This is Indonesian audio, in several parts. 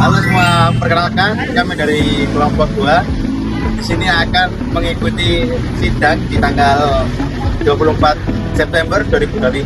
Halo semua, perkenalkan kami dari kelompok 2. Di sini akan mengikuti sidang di tanggal 24 September 2025,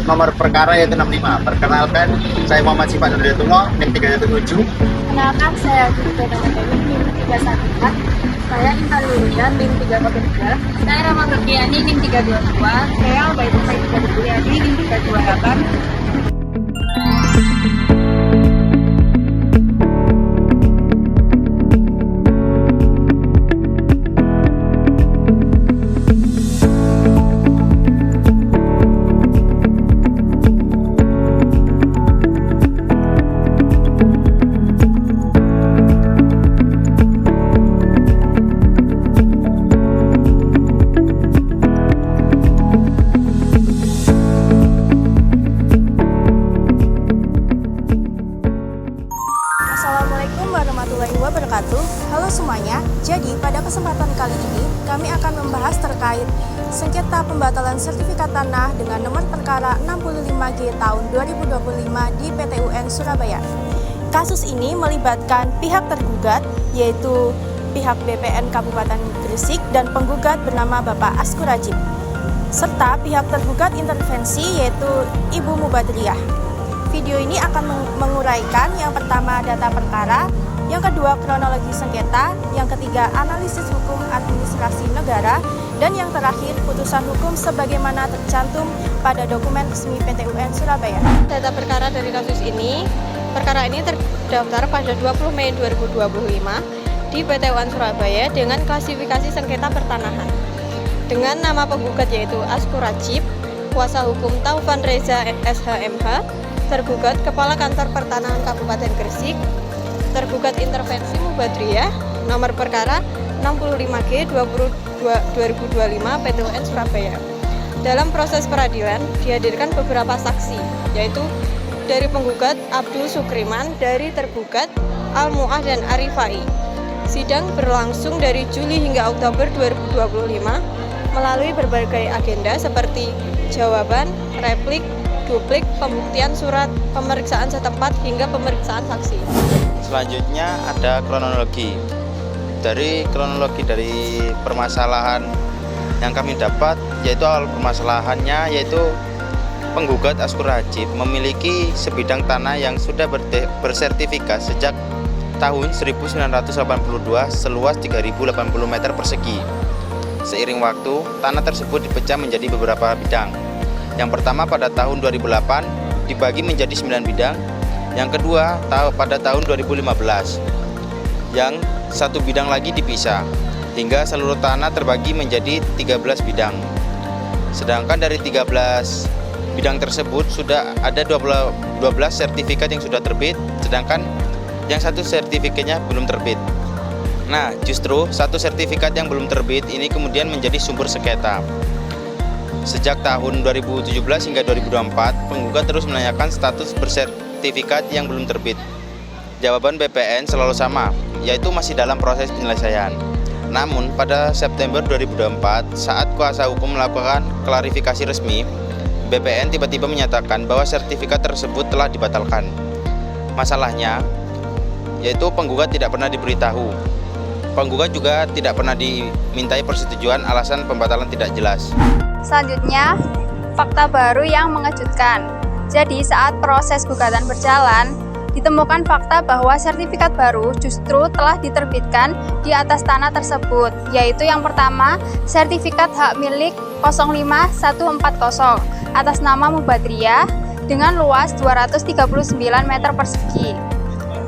nomor perkara yaitu 65. Perkenalkan, saya Muhammad Sifat Nurdiatullah, NIM 317. Kenalkan, saya Judika Damadani, NIM 314. Saya Intan Luluya, NIM 303. Saya Rama Berkiani, NIM 322. Saya Albaidul Said Berkiani, NIM 328. Assalamualaikum warahmatullahi wabarakatuh. Halo semuanya. Jadi pada kesempatan kali ini kami akan membahas terkait sengketa pembatalan sertifikat tanah dengan nomor perkara 65G tahun 2025 di PT UN Surabaya. Kasus ini melibatkan pihak tergugat yaitu pihak BPN Kabupaten Gresik dan penggugat bernama Bapak Askur Rajib, serta pihak tergugat intervensi yaitu Ibu Mubadriyah. Video ini akan menguraikan yang pertama data perkara, yang kedua kronologi sengketa, yang ketiga analisis hukum administrasi negara, dan yang terakhir putusan hukum sebagaimana tercantum pada dokumen resmi PT UN Surabaya. Data perkara dari kasus ini, perkara ini terdaftar pada 20 Mei 2025 di PT UN Surabaya dengan klasifikasi sengketa pertanahan. Dengan nama penggugat yaitu Askur Rajib, kuasa hukum Taufan Reza SHMH, tergugat Kepala Kantor Pertanahan Kabupaten Gresik, tergugat intervensi Mubadriyah, nomor perkara 65G 2025 PT UN Surabaya. Dalam proses peradilan dihadirkan beberapa saksi, yaitu dari penggugat Abdul Sukriman, dari tergugat Al-Mu'ah dan Arifai. Sidang berlangsung dari Juli hingga Oktober 2025 melalui berbagai agenda seperti jawaban, replik, duplik, pembuktian surat, pemeriksaan setempat, hingga pemeriksaan saksi. Selanjutnya ada kronologi. Dari permasalahan yang kami dapat, yaitu awal permasalahannya yaitu penggugat Askur Rajib memiliki sebidang tanah yang sudah bersertifikat sejak tahun 1982 seluas 3.080 meter persegi. Seiring waktu, tanah tersebut dipecah menjadi beberapa bidang. Yang pertama pada tahun 2008 dibagi menjadi 9 bidang. Yang kedua pada tahun 2015. Yang satu bidang lagi dipisah hingga seluruh tanah terbagi menjadi 13 bidang. Sedangkan dari 13 bidang tersebut sudah ada 12 sertifikat yang sudah terbit, sedangkan yang satu sertifikatnya belum terbit. Nah, justru satu sertifikat yang belum terbit ini kemudian menjadi sumber sengketa. Sejak tahun 2017 hingga 2024, penggugat terus menanyakan status bersertifikat yang belum terbit. Jawaban BPN selalu sama, yaitu masih dalam proses penyelesaian. Namun, pada September 2024, saat kuasa hukum melakukan klarifikasi resmi, BPN tiba-tiba menyatakan bahwa sertifikat tersebut telah dibatalkan. Masalahnya, yaitu penggugat tidak pernah diberitahu. Penggugat juga tidak pernah dimintai persetujuan, alasan pembatalan tidak jelas. Selanjutnya, fakta baru yang mengejutkan. Jadi saat proses gugatan berjalan, ditemukan fakta bahwa sertifikat baru justru telah diterbitkan di atas tanah tersebut, yaitu yang pertama, sertifikat hak milik 05140 atas nama Mubadriyah dengan luas 239 meter persegi.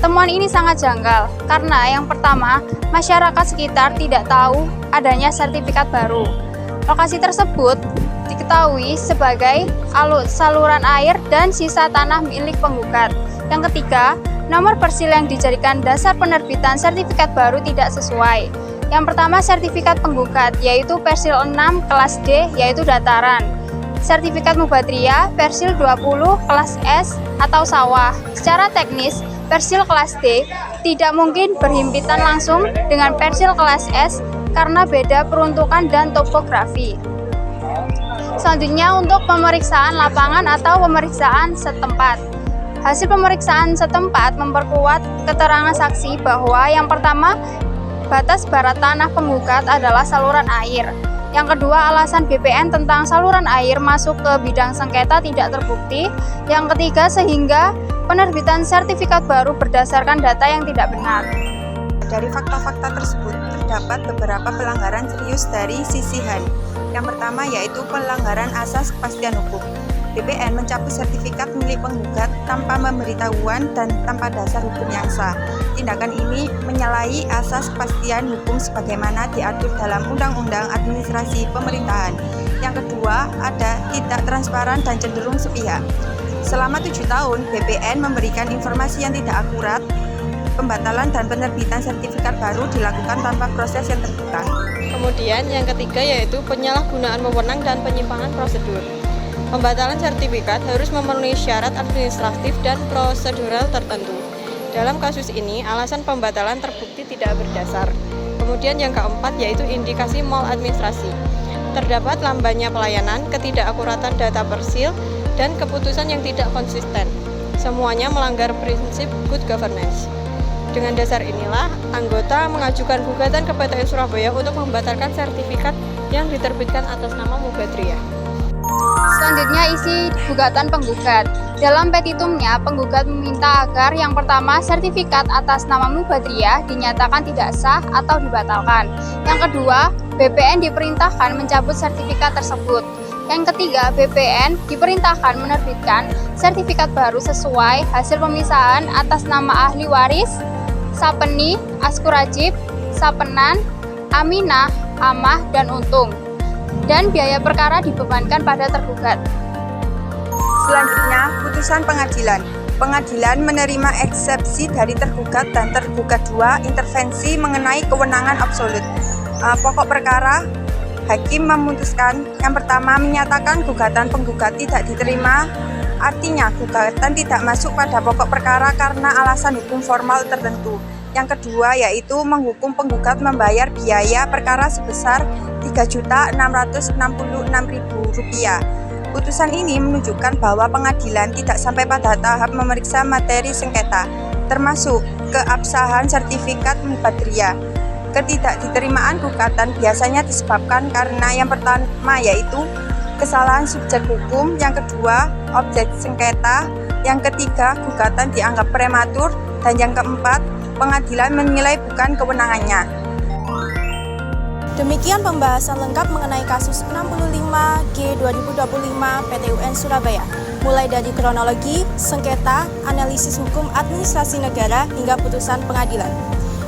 Temuan ini sangat janggal karena yang pertama, masyarakat sekitar tidak tahu adanya sertifikat baru. Lokasi tersebut diketahui sebagai saluran air dan sisa tanah milik penggugat. Yang ketiga, nomor persil yang dijadikan dasar penerbitan sertifikat baru tidak sesuai. Yang pertama, sertifikat penggugat yaitu persil 6 kelas D yaitu dataran. Sertifikat Mubadriyah persil 20 kelas S atau sawah. Secara teknis, persil kelas D tidak mungkin berhimpitan langsung dengan persil kelas S karena beda peruntukan dan topografi. Selanjutnya untuk pemeriksaan lapangan atau pemeriksaan setempat. Hasil pemeriksaan setempat memperkuat keterangan saksi bahwa yang pertama, batas barat tanah penggugat adalah saluran air. Yang kedua, alasan BPN tentang saluran air masuk ke bidang sengketa tidak terbukti. Yang ketiga, sehingga penerbitan sertifikat baru berdasarkan data yang tidak benar. Dari fakta-fakta tersebut, terdapat beberapa pelanggaran serius dari sisi HAN. Yang pertama yaitu pelanggaran asas kepastian hukum. BPN mencabut sertifikat milik penggugat tanpa pemberitahuan dan tanpa dasar hukum yang sah. Tindakan ini menyalahi asas kepastian hukum sebagaimana diatur dalam Undang-Undang Administrasi Pemerintahan. Yang kedua, ada tidak transparan dan cenderung sepihak. Selama 7 tahun, BPN memberikan informasi yang tidak akurat. Pembatalan dan penerbitan sertifikat baru dilakukan tanpa proses yang terbuka. Kemudian yang ketiga yaitu penyalahgunaan wewenang dan penyimpangan prosedur. Pembatalan sertifikat harus memenuhi syarat administratif dan prosedural tertentu. Dalam kasus ini, alasan pembatalan terbukti tidak berdasar. Kemudian yang keempat yaitu indikasi maladministrasi. Terdapat lambannya pelayanan, ketidakakuratan data persil, dan keputusan yang tidak konsisten. Semuanya melanggar prinsip good governance. Dengan dasar inilah, anggota mengajukan gugatan ke PTN Surabaya untuk membatalkan sertifikat yang diterbitkan atas nama Mubadriyah. Selanjutnya isi gugatan penggugat. Dalam petitumnya, penggugat meminta agar yang pertama, sertifikat atas nama Mubadriyah dinyatakan tidak sah atau dibatalkan. Yang kedua, BPN diperintahkan mencabut sertifikat tersebut. Yang ketiga, BPN diperintahkan menerbitkan sertifikat baru sesuai hasil pemisahan atas nama ahli waris, Sapeni, Askurajib, Sapenan, Aminah, Amah, dan Untung. Dan biaya perkara dibebankan pada tergugat. Selanjutnya, putusan pengadilan. Pengadilan menerima eksepsi dari tergugat dan tergugat 2 intervensi mengenai kewenangan absolut. Pokok perkara, hakim memutuskan yang pertama menyatakan gugatan penggugat tidak diterima, artinya gugatan tidak masuk pada pokok perkara karena alasan hukum formal tertentu. Yang kedua yaitu menghukum penggugat membayar biaya perkara sebesar Rp3.666.000. Putusan ini menunjukkan bahwa pengadilan tidak sampai pada tahap memeriksa materi sengketa, termasuk keabsahan sertifikat Mubadriyah. Ketidakditerimaan gugatan biasanya disebabkan karena yang pertama yaitu kesalahan subjek hukum, yang kedua objek sengketa, yang ketiga gugatan dianggap prematur, dan yang keempat pengadilan menilai bukan kewenangannya. Demikian pembahasan lengkap mengenai kasus 65G 2025 PTUN Surabaya, mulai dari kronologi, sengketa, analisis hukum administrasi negara, hingga putusan pengadilan.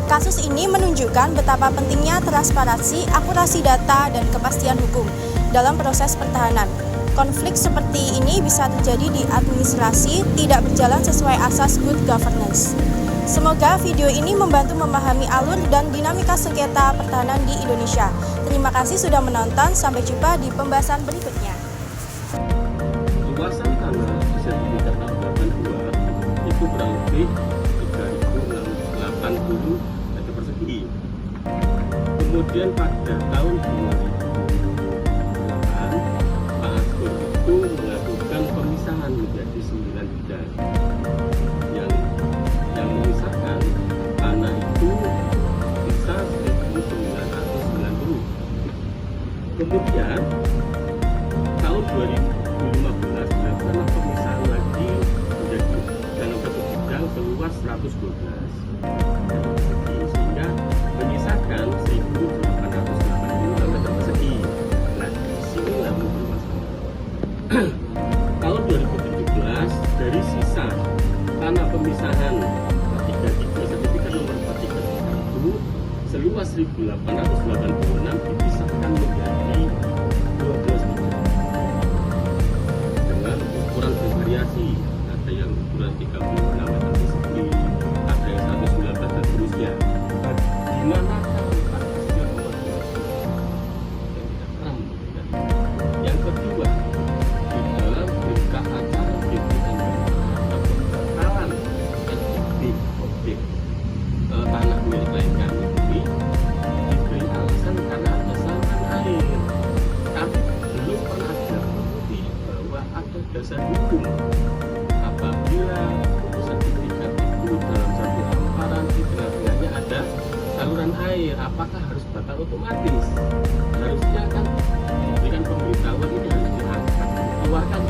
Kasus ini menunjukkan betapa pentingnya transparansi, akurasi data, dan kepastian hukum dalam proses pertahanan. Konflik seperti ini bisa terjadi di administrasi, tidak berjalan sesuai asas good governance. Semoga video ini membantu memahami alur dan dinamika sengketa pertahanan di Indonesia. Terima kasih sudah menonton, sampai jumpa di pembahasan berikutnya. Luasan tanah sertifikat tahun 82 itu kurang lebih 3.680 meter persegi. Kemudian pada tahun 2008, Pak Askur itu melakukan pemisahan menjadi 9 bidang. Yang memisahkan tanah itu bisa 1.990. Kemudian tahun 2015 dilakukan pemisahan lagi menjadi dalam satu bidang seluas 112, sehingga menyisakan 1.880 meter persegi. Nah, di sinilah muncul masalah. Tahun 2017 dari sisa tanah pemisahan 43 sertifikat nomor 43 itu seluas 1.886 dipisahkan menjadi 12 bidang dengan ukuran bervariasi, ada yang ukuran 36 meter persegi, ada yang 119 dan seterusnya. Di mana yang kedua, di dalam berita acara BPN pembatalan objek tanah milik lain kami ini diberi alasan karena ada salah apakah harus batal otomatis? Harusnya kan diberikan pemberitahuan ini harus diangkat, dikeluarkan